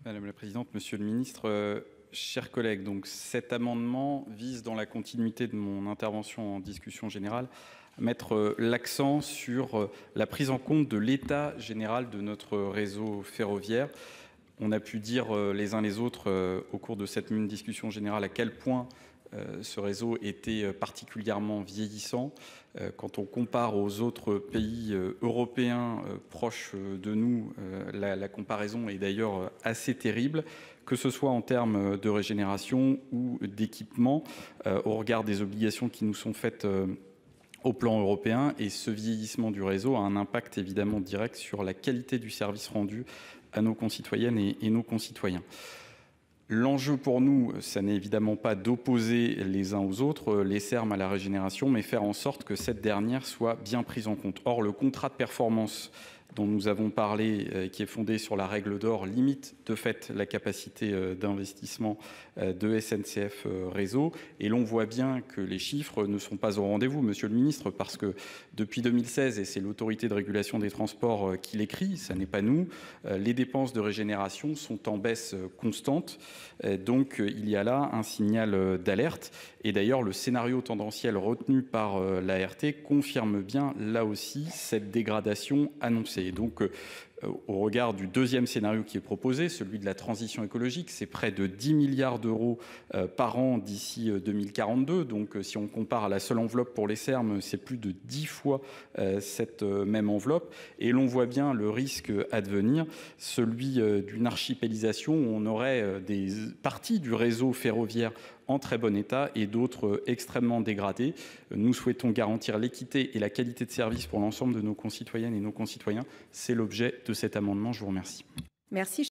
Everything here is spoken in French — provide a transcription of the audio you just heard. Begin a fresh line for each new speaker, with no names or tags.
Madame la présidente, monsieur le ministre, chers collègues, donc cet amendement vise, dans la continuité de mon intervention en discussion générale, à mettre l'accent sur la prise en compte de l'état général de notre réseau ferroviaire. On a pu dire les uns les autres au cours de cette même discussion générale à quel point ce réseau était particulièrement vieillissant. Quand on compare aux autres pays européens proches de nous, la comparaison est d'ailleurs assez terrible, que ce soit en termes de régénération ou d'équipement, au regard des obligations qui nous sont faites au plan européen. Et ce vieillissement du réseau a un impact évidemment direct sur la qualité du service rendu à nos concitoyennes et nos concitoyens. L'enjeu pour nous, ce n'est évidemment pas d'opposer les uns aux autres les Serm à la régénération, mais faire en sorte que cette dernière soit bien prise en compte. Or, le contrat de performance dont nous avons parlé, qui est fondé sur la règle d'or, limite de fait la capacité d'investissement de SNCF Réseau. Et l'on voit bien que les chiffres ne sont pas au rendez-vous, monsieur le ministre, parce que depuis 2016, et c'est l'autorité de régulation des transports qui l'écrit, ce n'est pas nous, les dépenses de régénération sont en baisse constante. Donc il y a là un signal d'alerte. Et d'ailleurs, le scénario tendanciel retenu par l'ART confirme bien, là aussi, cette dégradation annoncée. Et donc, au regard du deuxième scénario qui est proposé, celui de la transition écologique, c'est près de 10 milliards d'euros par an d'ici 2042. Donc, si on compare à la seule enveloppe pour les Serm, c'est plus de 10 fois cette même enveloppe. Et l'on voit bien le risque à devenir, celui d'une archipélisation où on aurait des parties du réseau ferroviaire en très bon état et d'autres extrêmement dégradés. Nous souhaitons garantir l'équité et la qualité de service pour l'ensemble de nos concitoyennes et nos concitoyens. C'est l'objet de cet amendement. Je vous remercie.
Merci.